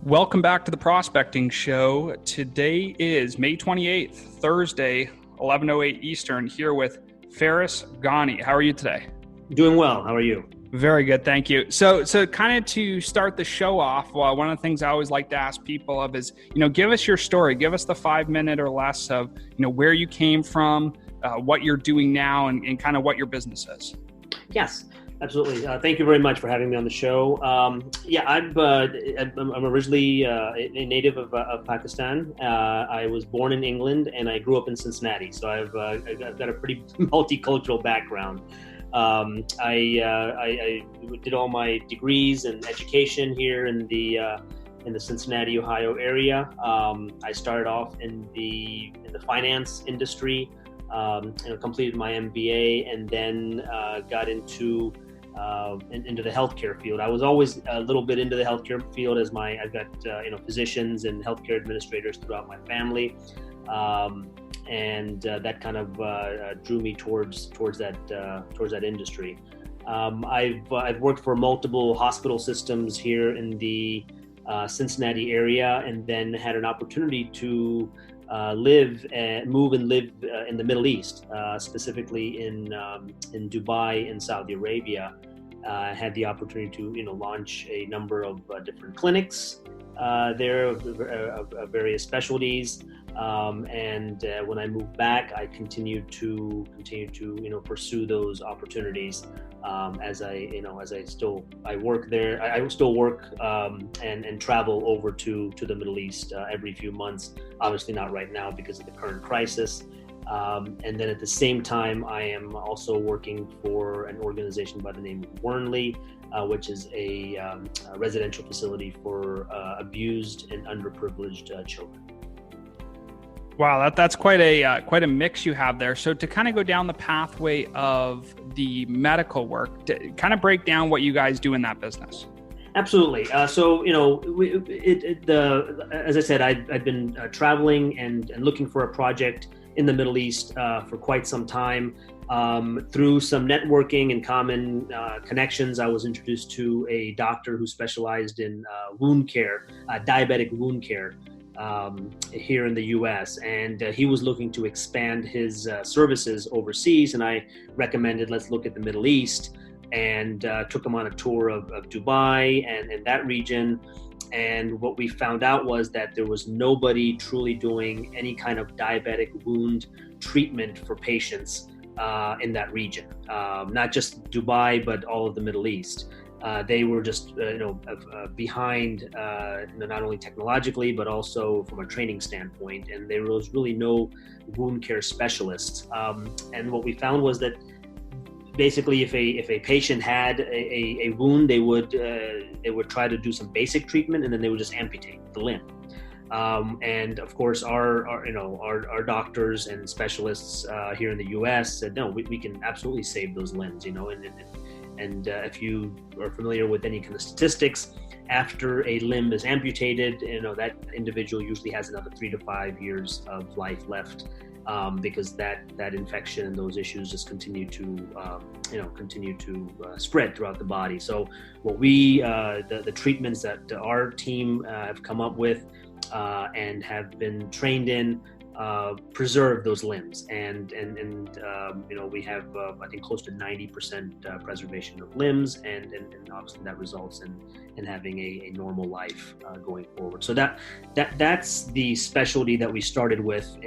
Welcome back to the Prospecting Show. Today is May 28th, Thursday, 11:08 Eastern, here with Faris, Ghani. How are you today? Doing well. How are you? Very good, thank you. So kind of to start the show off, one of the things I always like to ask people of is, give us your story. Give us the 5-minute or less of, where you came from, what you're doing now, and kind of what your business is. Yes, absolutely. Thank you very much for having me on the show. I'm originally a native of Pakistan. I was born in England and I grew up in Cincinnati. So I've got a pretty multicultural background. I did all my degrees and education here in the Cincinnati, Ohio area. I started off in the finance industry, completed my MBA, and then got into the healthcare field. I was always a little bit into the healthcare field as I've got physicians and healthcare administrators throughout my family. And that kind of drew me towards that industry. I've worked for multiple hospital systems here in the Cincinnati area, and then had an opportunity to move and live in the Middle East, specifically in Dubai and Saudi Arabia. I had the opportunity to launch a number of different clinics there of various specialties. And when I moved back, I continued to pursue those opportunities as I work there. I still work and travel over to the Middle East every few months. Obviously not right now because of the current crisis. And then at the same time, I am also working for an organization by the name of Wernley, which is a residential facility for abused and underprivileged children. Wow, that's quite a mix you have there. So to kind of go down the pathway of the medical work, to kind of break down what you guys do in that business. Absolutely. As I said, I've been traveling and looking for a project in the Middle East for quite some time. Through some networking and common connections, I was introduced to a doctor who specialized in wound care, diabetic wound care, here in the U.S. And he was looking to expand his services overseas, and I recommended let's look at the Middle East, and took him on a tour of Dubai and that region. And what we found out was that there was nobody truly doing any kind of diabetic wound treatment for patients in that region, not just Dubai, but all of the Middle East. They were just behind, not only technologically, but also from a training standpoint. And there was really no wound care specialists. And what we found was that basically, if a patient had a wound, they would try to do some basic treatment, and then they would just amputate the limb. And of course, our doctors and specialists here in the U.S. said, no, we can absolutely save those limbs. And if you are familiar with any kind of statistics, after a limb is amputated, that individual usually has another 3 to 5 years of life left. Because that infection and those issues just continue to spread throughout the body. So what the treatments that our team have come up with and have been trained in preserve those limbs, and we have I think close to 90% preservation of limbs, and obviously that results in having a normal life going forward. So that's the specialty that we started with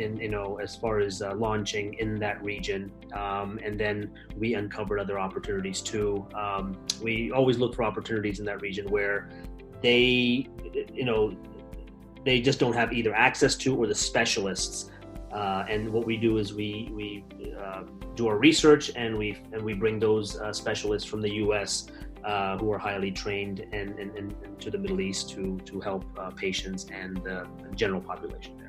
as far as launching in that region, and then we uncovered other opportunities too. We always look for opportunities in that region where they just don't have either access to or the specialists. And what we do is we do our research, and we bring those specialists from the U.S. Who are highly trained and to the Middle East to help patients and the general population there.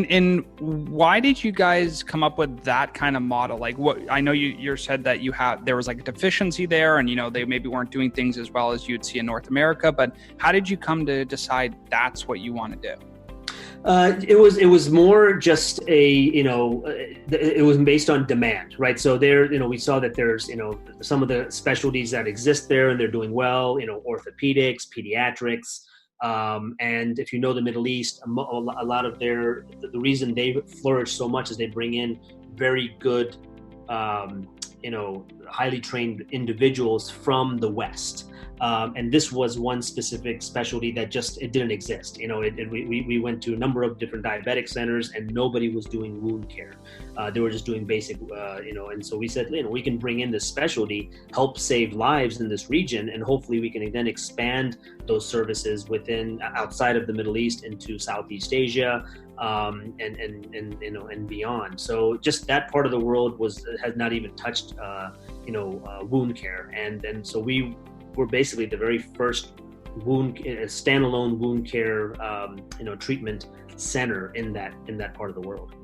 And why did you guys come up with that kind of model? Like, what I know you said that there was like a deficiency there, and they maybe weren't doing things as well as you'd see in North America. But how did you come to decide that's what you want to do? It was more just it was based on demand, right? So there, we saw that there's, some of the specialties that exist there and they're doing well, orthopedics, pediatrics, And if you know the Middle East, a lot of the reason they flourish so much is they bring in very good, highly trained individuals from the West. And this was one specific specialty that it didn't exist. We went to a number of different diabetic centers and nobody was doing wound care. They were just doing basic, and so we said, we can bring in this specialty, help save lives in this region, and hopefully we can then expand those services outside of the Middle East into Southeast Asia, and beyond. So just that part of the world has not even touched, wound care. And so we were basically the very first standalone wound care, treatment center in that part of the world.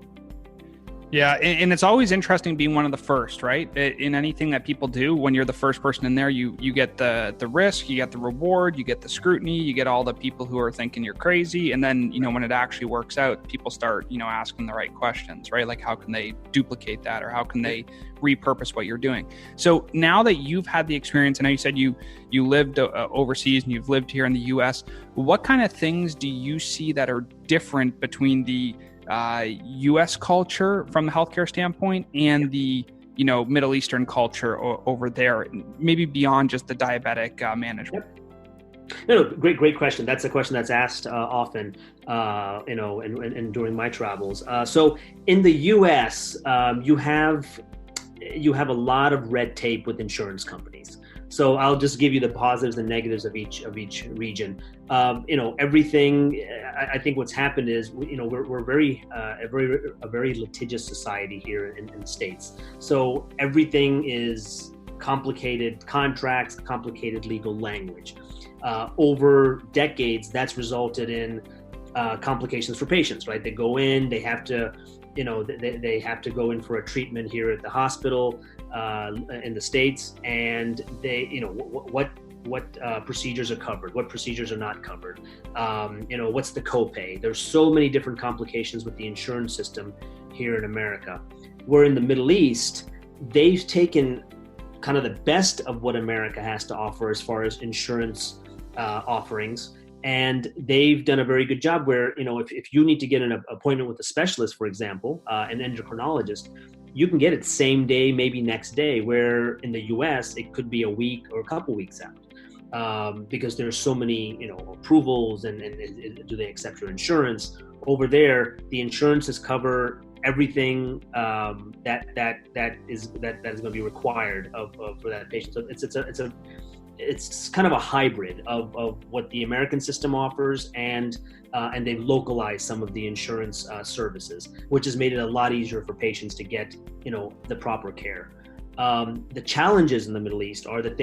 Yeah, and it's always interesting being one of the first, right? In anything that people do, when you're the first person in there, you get the risk, you get the reward, you get the scrutiny, you get all the people who are thinking you're crazy. And then, when it actually works out, people start, asking the right questions, right? Like, how can they duplicate that, or how can they repurpose what you're doing? So now that you've had the experience, I know you said you lived overseas and you've lived here in the US, what kind of things do you see that are different between the U.S. culture from the healthcare standpoint and the Middle Eastern culture over there, maybe beyond just the diabetic management? Yep. No, great question. That's a question that's asked often, and during my travels. So in the U.S., you have a lot of red tape with insurance companies. So I'll just give you the positives and negatives of each region. Everything. I think what's happened is we're a very litigious society here in the States. So everything is complicated contracts, complicated legal language. Over decades, that's resulted in complications for patients. Right? They go in, they have to. They have to go in for a treatment here at the hospital in the States, and they, what procedures are covered, what procedures are not covered, what's the copay. There's so many different complications with the insurance system here in America. Where in the Middle East, they've taken kind of the best of what America has to offer as far as insurance offerings. And they've done a very good job where, if you need to get an appointment with a specialist, for example, an endocrinologist, you can get it same day, maybe next day, where in the US, it could be a week or a couple weeks out, because there's so many, approvals and do they accept your insurance? Over there, the insurances cover everything that is going to be required for that patient. So it's kind of a hybrid of what the American system offers, and they've localized some of the insurance services, which has made it a lot easier for patients to get the proper care. The challenges in the Middle East are that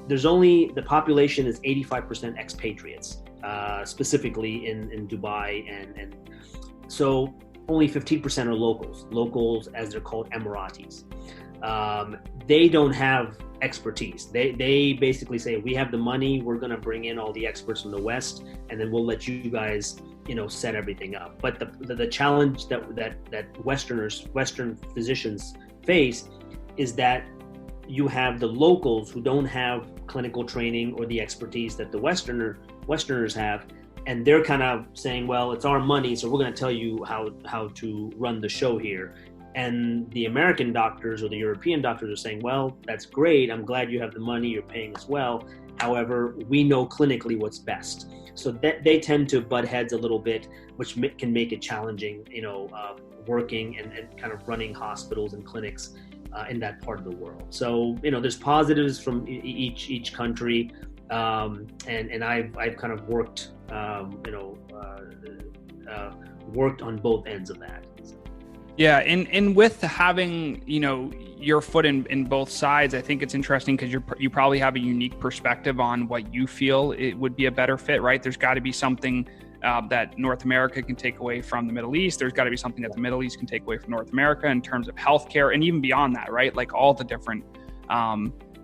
there's only, the population is 85% expatriates, specifically in Dubai, and so only 15% are locals as they're called, Emiratis. They don't have expertise. They basically say, we have the money, we're going to bring in all the experts from the West, and then we'll let you guys, set everything up. But the challenge that Western physicians face is that you have the locals who don't have clinical training or the expertise that the Westerners have, and they're kind of saying, well, it's our money, so we're going to tell you how to run the show here. And the American doctors or the European doctors are saying, well, that's great. I'm glad you have the money. You're paying us well. However, we know clinically what's best. So they tend to butt heads a little bit, which can make it challenging, working and kind of running hospitals and clinics in that part of the world. So, there's positives from each country. And I've kind of worked on both ends of that. So. Yeah, and with having your foot in both sides, I think it's interesting because you probably have a unique perspective on what you feel it would be a better fit, right? There's got to be something that North America can take away from the Middle East. There's got to be something that the Middle East can take away from North America in terms of healthcare, and even beyond that, right? Like all the different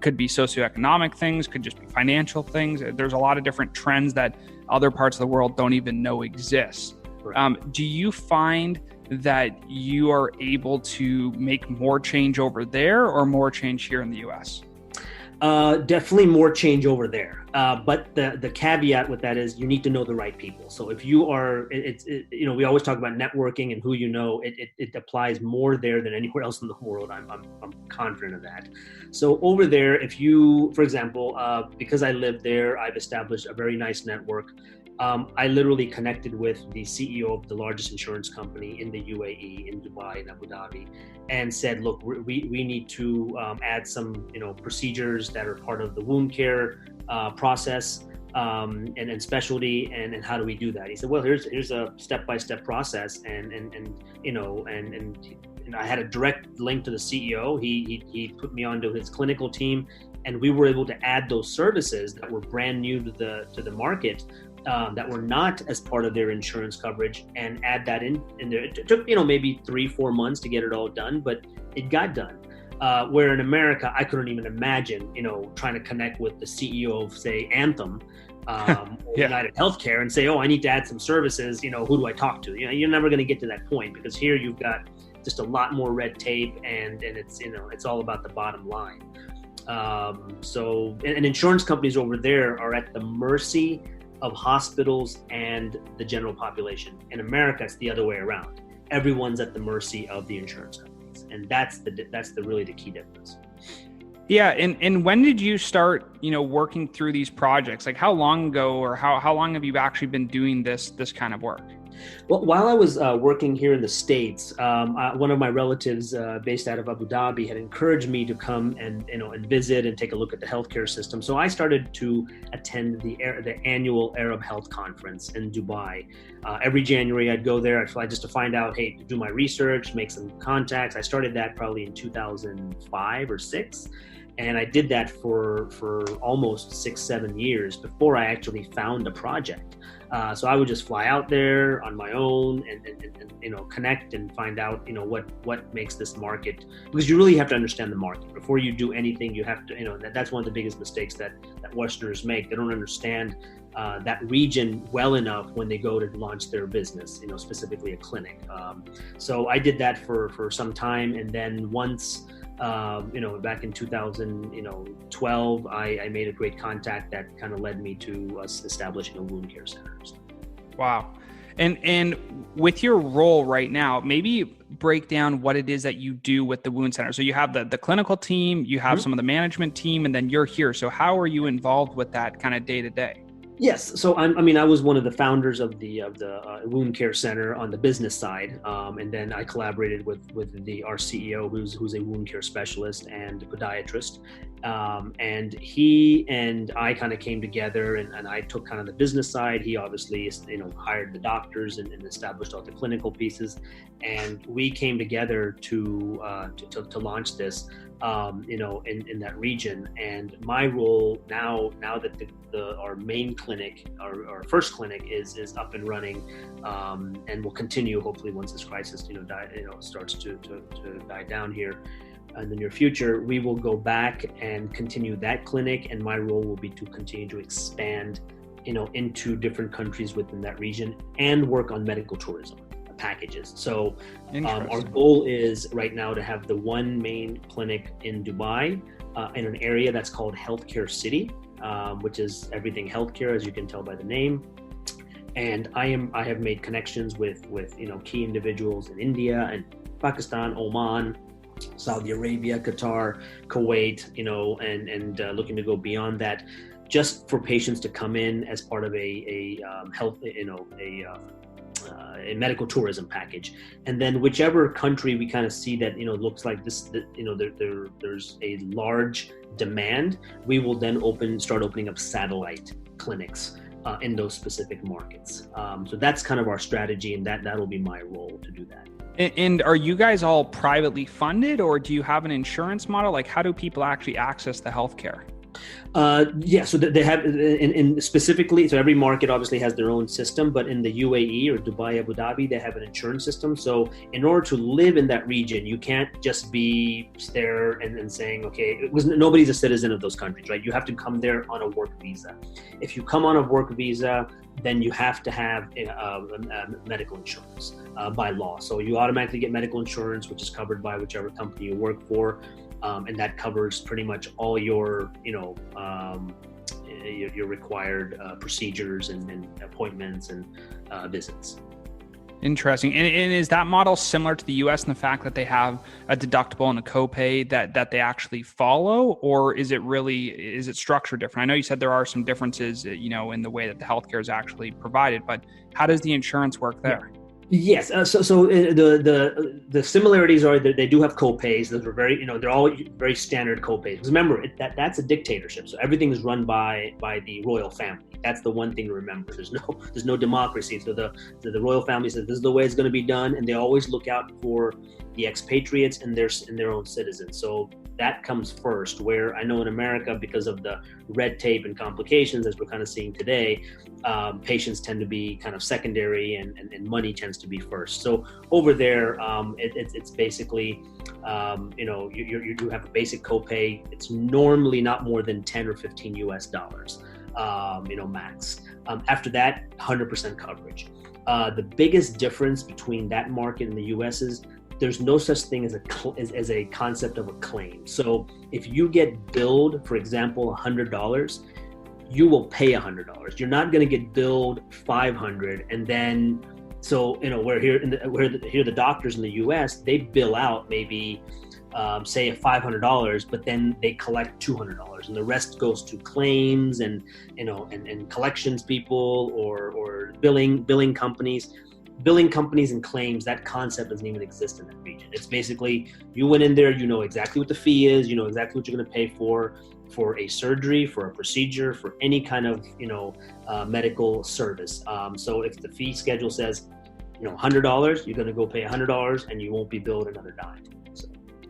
could be socioeconomic things, could just be financial things. There's a lot of different trends that other parts of the world don't even know exist. Right. Do you find that you are able to make more change over there or more change here in the US? Definitely more change over there. But the caveat with that is you need to know the right people. So if you are, we always talk about networking and who you know. It applies more there than anywhere else in the world. I'm confident of that. So over there, if you, for example, because I live there, I've established a very nice network. I literally connected with the CEO of the largest insurance company in the UAE, in Dubai, in Abu Dhabi, and said, look, we need to add some procedures that are part of the wound care process and specialty, and how do we do that? He said, well, here's a step-by-step process, and I had a direct link to the CEO. He put me onto his clinical team, and we were able to add those services that were brand new to the market. That were not as part of their insurance coverage, and add that in there. It took maybe 3-4 months to get it all done, but it got done. Where in America, I couldn't even imagine trying to connect with the CEO of, say, Anthem or United Healthcare and say, oh, I need to add some services. Who do I talk to? You're never going to get to that point, because here you've got just a lot more red tape, and it's it's all about the bottom line. So insurance companies over there are at the mercy of hospitals and the general population. In America, it's the other way around. Everyone's at the mercy of the insurance companies, and that's really the key difference. Yeah, and when did you start, working through these projects? Like, how long ago, or how long have you actually been doing this kind of work? Well, while I was working here in the States, one of my relatives based out of Abu Dhabi had encouraged me to come and visit and take a look at the healthcare system. So I started to attend the annual Arab Health Conference in Dubai. Every January, I'd go there. I'd fly just to find out, to do my research, make some contacts. I started that probably in 2005 or 6. And I did that for almost 6-7 years before I actually found a project. So I would just fly out there on my own and connect and find out what makes this market, because you really have to understand the market before you do anything. You have to that's one of the biggest mistakes that Westerners make. They don't understand that region well enough when they go to launch their business, specifically a clinic. So I did that for some time, and then once back in 2012, I made a great contact that kind of led me to us establishing a wound care center. Wow. And with your role right now, maybe break down what it is that you do with the wound center. So you have the clinical team, you have some of the management team, and then you're here. So how are you involved with that kind of day to day? Yes. So I was one of the founders of the wound care center on the business side, and then I collaborated with our CEO, who's a wound care specialist and a podiatrist, and he and I kind of came together, and I took kind of the business side. He obviously hired the doctors and established all the clinical pieces, and we came together to launch this. In that region. And my role now that our main clinic, our first clinic is up and running, and will continue hopefully once this crisis starts to die down here in the near future. We will go back and continue that clinic, and my role will be to continue to expand into different countries within that region and work on medical tourism packages. So our goal is right now to have the one main clinic in Dubai in an area that's called Healthcare City, which is everything healthcare, as you can tell by the name. And I have made connections with key individuals in India and Pakistan, Oman, Saudi Arabia, Qatar, Kuwait, and looking to go beyond that, just for patients to come in as part of a medical tourism package. And then whichever country we kind of see that looks like this, there's a large demand, we will then start opening up satellite clinics in those specific markets. So that's kind of our strategy, and that'll be my role to do that. And are you guys all privately funded, or do you have an insurance model? Like, how do people actually access the healthcare? So they have in specifically, so every market obviously has their own system, but in the UAE or Dubai, Abu Dhabi, they have an insurance system. So in order to live in that region, you can't just be there and saying, okay, nobody's a citizen of those countries, right? You have to come there on a work visa. If you come on a work visa, then you have to have medical insurance by law. So you automatically get medical insurance, which is covered by whichever company you work for. and that covers pretty much all your, your required procedures and appointments and visits. Interesting. And is that model similar to the US in the fact that they have a deductible and a copay that they actually follow, or is it structured different? I know you said there are some differences, in the way that the healthcare is actually provided, but how does the insurance work there? Yes. So the similarities are that they do have copays. Those are very, they're all very standard copays. Because remember, that's a dictatorship. So everything is run by the royal family. That's the one thing to remember. There's no democracy. So the royal family says this is the way it's going to be done, and they always look out for the expatriates and their own citizens. So that comes first. Where I know in America, because of the red tape and complications as we're kind of seeing today, patients tend to be kind of secondary, and money tends to be first. So over there, it's basically, you have a basic copay. It's normally not more than 10 or 15 US dollars, max. After that, 100% coverage. The biggest difference between that market and the US is there's no such thing as a concept of a claim. So if you get billed, for example, $100, you will pay $100. You're not going to get billed $500, and then where the doctors in the U.S., they bill out maybe say $500, but then they collect $200, and the rest goes to claims and collections people or billing companies. Billing companies and claims, that concept doesn't even exist in that region. It's basically, you went in there, you know exactly what the fee is, you know exactly what you're going to pay for a surgery, for a procedure, for any kind of medical service. So if the fee schedule says $100, you're going to go pay $100, and you won't be billed another dime. So.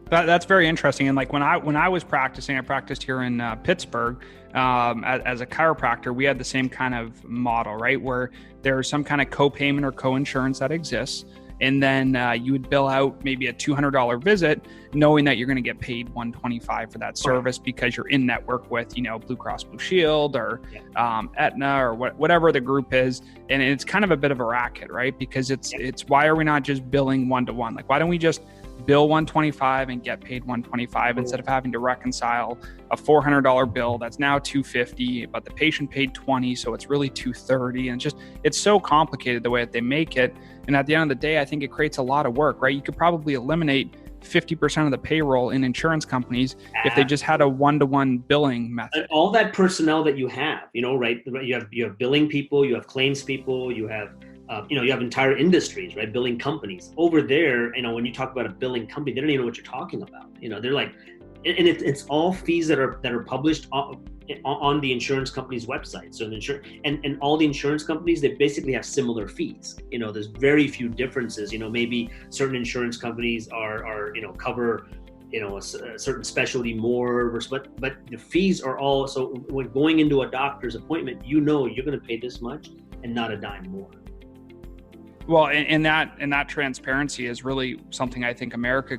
That's very interesting. And like when I was practicing, I practiced here in Pittsburgh as a chiropractor. We had the same kind of model, right, where there's some kind of co-payment or co-insurance that exists, and then you would bill out maybe a $200 visit, knowing that you're going to get paid $125 for that service because you're in network with Blue Cross Blue Shield or Aetna or whatever the group is, and it's kind of a bit of a racket, right? Because it's why are we not just billing one-to-one? Like, why don't we just bill $125 and get paid $125 instead of having to reconcile a $400 bill that's now $250, but the patient paid $20, so it's really $230, and it's so complicated the way that they make it. And at the end of the day, I think it creates a lot of work, right? You could probably eliminate 50% of the payroll in insurance companies if they just had a one-to-one billing method. All that personnel that you have, right? You have billing people, you have claims people, you have you have entire industries, right? Billing companies. Over there, when you talk about a billing company, they don't even know what you're talking about. They're like, and it's all fees that are published on the insurance company's website. So and all the insurance companies, they basically have similar fees. There's very few differences. Maybe certain insurance companies are cover a certain specialty more, but the fees are all. So when going into a doctor's appointment, you're going to pay this much and not a dime more. Well, and that transparency is really something I think America,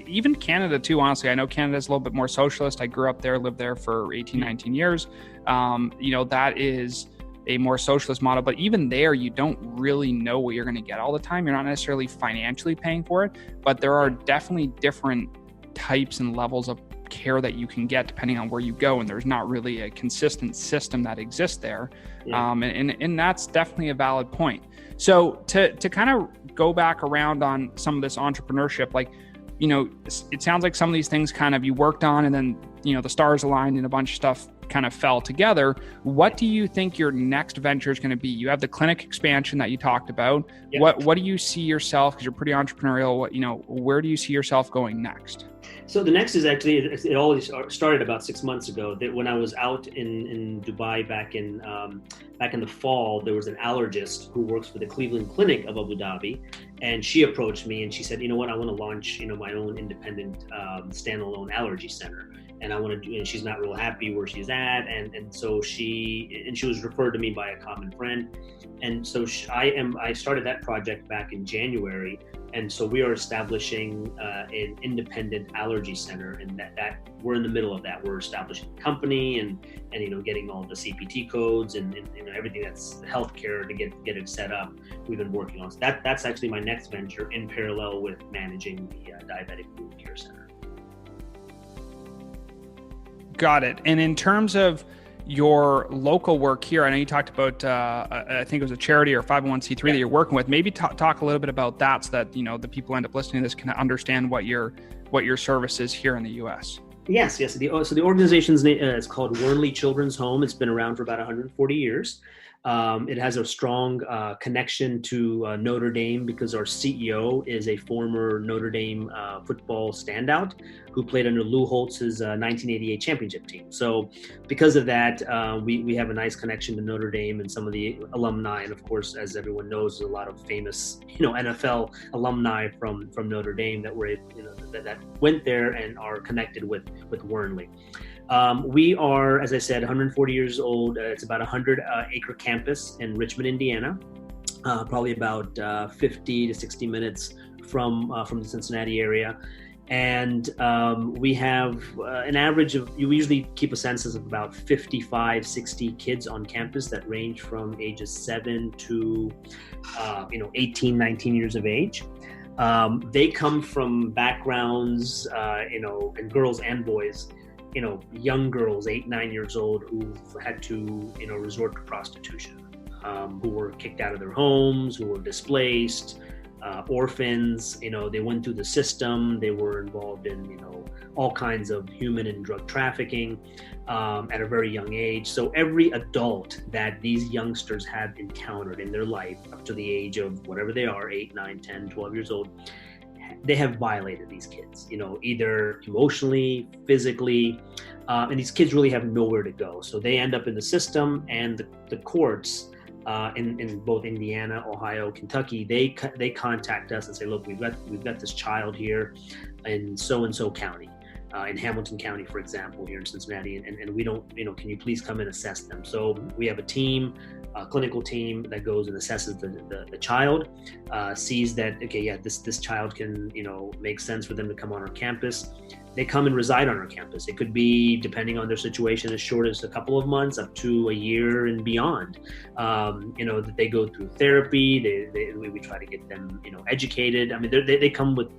even Canada too, honestly. I know Canada is a little bit more socialist. I grew up there, lived there for 18, 19 years. That is a more socialist model, but even there, you don't really know what you're going to get all the time. You're not necessarily financially paying for it, but there are definitely different types and levels of care that you can get depending on where you go, and there's not really a consistent system that exists there. And that's definitely a valid point. So to kind of go back around on some of this entrepreneurship, like, it sounds like some of these things kind of you worked on, and then, the stars aligned and a bunch of stuff kind of fell together. What do you think your next venture is going to be? You have the clinic expansion that you talked about. What do you see yourself, because you're pretty entrepreneurial, where do you see yourself going next? So the next is actually, it all started about 6 months ago. That when I was out in Dubai back in the fall, there was an allergist who works for the Cleveland Clinic of Abu Dhabi, and she approached me and she said, I want to launch, my own independent standalone allergy center, and I want to do. And she's not real happy where she's at, and so she was referred to me by a common friend, and so I started that project back in January. And so we are establishing an independent allergy center, and that we're in the middle of that. We're establishing a company and getting all the CPT codes and everything that's healthcare to get it set up. We've been working on. So that's actually my next venture in parallel with managing the diabetic wound care center. Got it. And in terms of your local work here, I know you talked about, I think it was a charity or 501c3 that you're working with. Maybe talk a little bit about that so that, the people who end up listening to this can understand what your service is here in the U.S. Yes. So the organization's name is called Wernley Children's Home. It's been around for about 140 years. It has a strong connection to Notre Dame because our CEO is a former Notre Dame football standout who played under Lou Holtz's 1988 championship team. So because of that, we have a nice connection to Notre Dame and some of the alumni. And of course, as everyone knows, there's a lot of famous NFL alumni from Notre Dame that were that went there and are connected with Wernley. We are, as I said, 140 years old. It's about a 100-acre campus in Richmond, Indiana, probably about 50 to 60 minutes from the Cincinnati area. And we have an average of, we usually keep a census of about 55, 60 kids on campus that range from ages 7 to 18, 19 years of age. They come from backgrounds, and girls and boys, young girls, 8, 9 years old, who've had to, resort to prostitution, who were kicked out of their homes, who were displaced, orphans. They went through the system. They were involved in, all kinds of human and drug trafficking at a very young age. So every adult that these youngsters have encountered in their life up to the age of whatever they are, 8, 9, 10, 12 years old, they have violated these kids, either emotionally, physically, and these kids really have nowhere to go. So they end up in the system, and the courts in both Indiana, Ohio, Kentucky, they contact us and say, look, we've got this child here in so-and-so county, in Hamilton County, for example, here in Cincinnati, and we don't, can you please come and assess them? So we have a clinical team that goes and assesses the child, sees that, okay, yeah, this child can, make sense for them to come on our campus. They come and reside on our campus. It could be, depending on their situation, as short as a couple of months up to a year and beyond. That they go through therapy. We try to get them, educated. I mean, they come with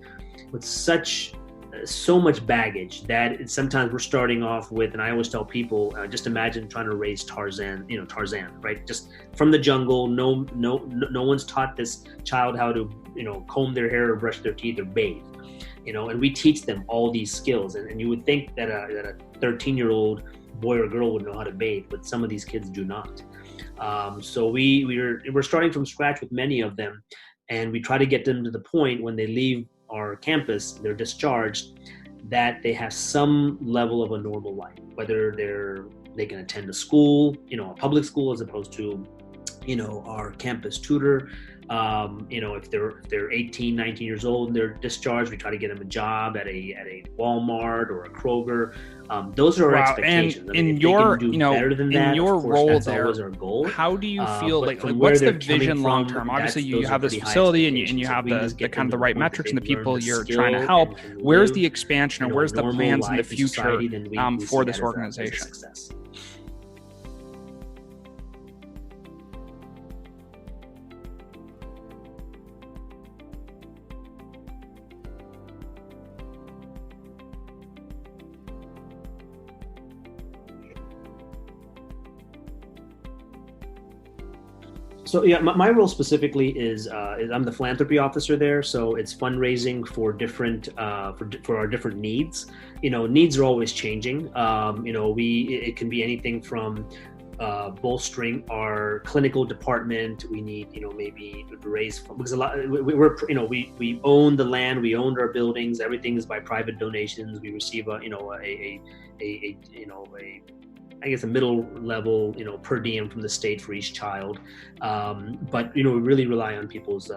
so much baggage that sometimes we're starting off with, and I always tell people, just imagine trying to raise Tarzan, right? Just from the jungle. No one's taught this child how to, comb their hair or brush their teeth or bathe, and we teach them all these skills. And you would think that a 13-year-old boy or girl would know how to bathe, but some of these kids do not. So we're starting from scratch with many of them, and we try to get them to the point when they leave our campus, they're discharged, that they have some level of a normal life, whether they can attend a school, a public school, as opposed to, our campus tutor. If they're 18, 19 years old and they're discharged, we try to get them a job at a Walmart or a Kroger. Those are our expectations. And in your, in your role there, how do you feel like what's the vision long term? Obviously, you have this facility and you have the kind of the right metrics and the people you're trying to help. Where's the expansion, or where's the plans in the future for this organization? So yeah, my role specifically is I'm the philanthropy officer there. So it's fundraising for different for our different needs. Needs are always changing. It can be anything from bolstering our clinical department. We need maybe to raise because a lot we own the land, we own our buildings. Everything is by private donations. We receive a middle level, per diem from the state for each child. But, we really rely on people's,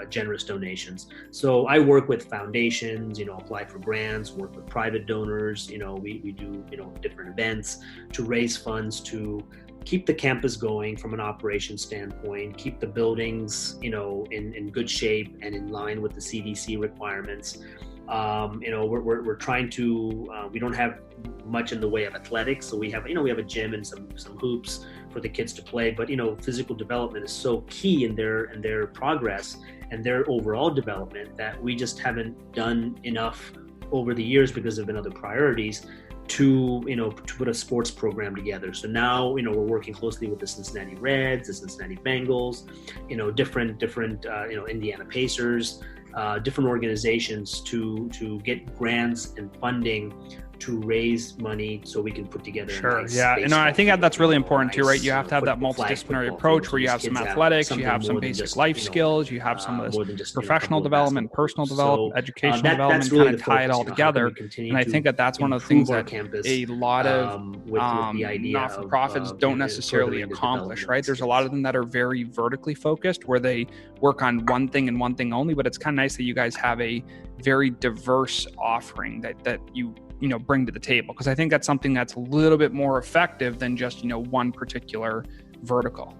generous donations. So I work with foundations, apply for grants, work with private donors. We do, different events to raise funds to keep the campus going from an operations standpoint, keep the buildings, in good shape and in line with the CDC requirements. We're trying to, we don't have much in the way of athletics. So we have a gym and some hoops for the kids to play, but, physical development is so key in their progress and their overall development that we just haven't done enough over the years because there have been other priorities to put a sports program together. So now, we're working closely with the Cincinnati Reds, the Cincinnati Bengals, different Indiana Pacers, different organizations to get grants and funding to raise money so we can put together. Sure. Yeah. And I think that's really important too, right? You have to have that multidisciplinary approach where you have some athletics, you have some basic life skills, you have some of this professional development, personal development, educational development, kind of tie it all together. And I think that's one of the things that a lot of not-for-profits don't necessarily accomplish, right? There's a lot of them that are very vertically focused where they work on one thing and one thing only, but it's kind of nice that you guys have a very diverse offering that you bring to the table, because I think that's something that's a little bit more effective than just one particular vertical.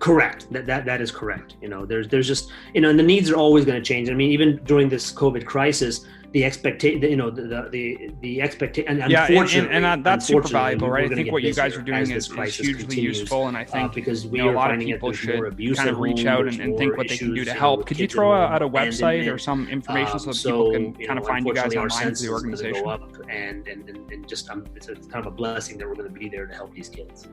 Correct. That is correct. There's just, and the needs are always going to change. I mean, even during this COVID crisis, the expectation, the expectation, and unfortunately, and that's super valuable, right? I think what you guys are doing is hugely useful, and I think because a lot of people should kind of reach out and think what they can do to help. Could you throw out a website or some information so that people can kind of find you guys online through the organization? And just it's kind of a blessing that we're going to be there to help these kids.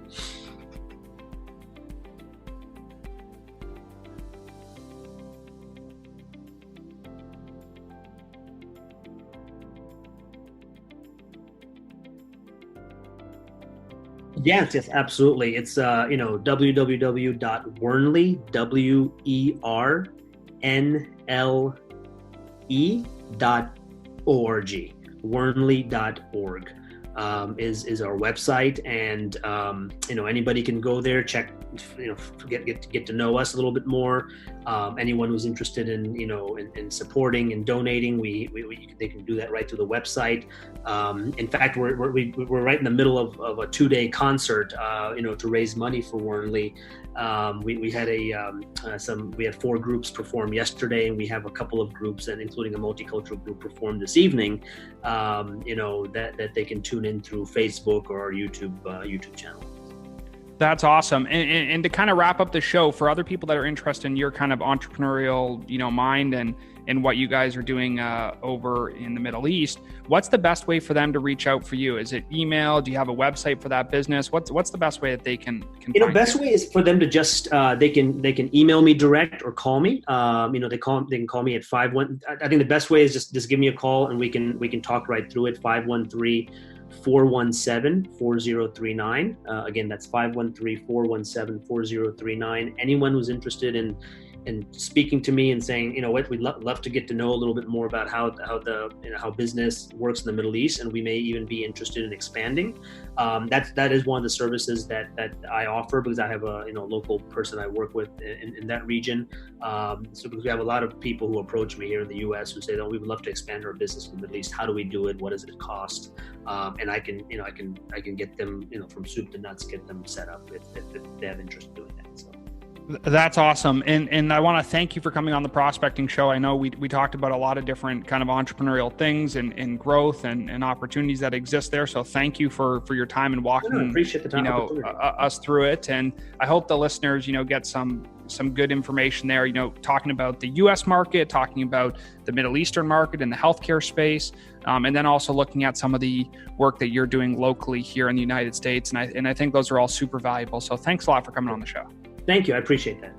Yes, absolutely. It's www.wernle.org. Wernle.org is our website, and anybody can go there, check, get to know us a little bit more. Anyone who's interested in supporting and donating, they can do that right through the website. In fact, we're right in the middle of a 2-day concert, to raise money for Wernle. We had 4 groups perform yesterday, and we have a couple of groups, and including a multicultural group, perform this evening. That they can tune in through Facebook or our YouTube channel. That's awesome. And to kind of wrap up the show, for other people that are interested in your kind of entrepreneurial, mind and what you guys are doing over in the Middle East, what's the best way for them to reach out for you? Is it email? Do you have a website for that business? What's the best way that they can find best way is for them to just they can email me direct or call me. They can call me at 51. I think the best way is just give me a call, and we can talk right through it. 513-417-4039. Again, that's 513-417-4039. Anyone who's interested in speaking to me and saying, we'd love to get to know a little bit more about how business works in the Middle East, and we may even be interested in expanding. That is one of the services that I offer, because I have a local person I work with in that region. So because we have a lot of people who approach me here in the U.S. who say, we would love to expand our business in the Middle East. How do we do it? What does it cost? And I can get them, from soup to nuts, get them set up if they have interest in doing that. So. That's awesome. And I want to thank you for coming on the Prospecting Show. I know we talked about a lot of different kind of entrepreneurial things and growth and opportunities that exist there. So thank you for your time and walking, appreciate the time, us through it. And I hope the listeners, get some good information there, talking about the US market, talking about the Middle Eastern market and the healthcare space. And then also looking at some of the work that you're doing locally here in the United States. And I think those are all super valuable. So thanks a lot for coming on the show. Thank you. I appreciate that.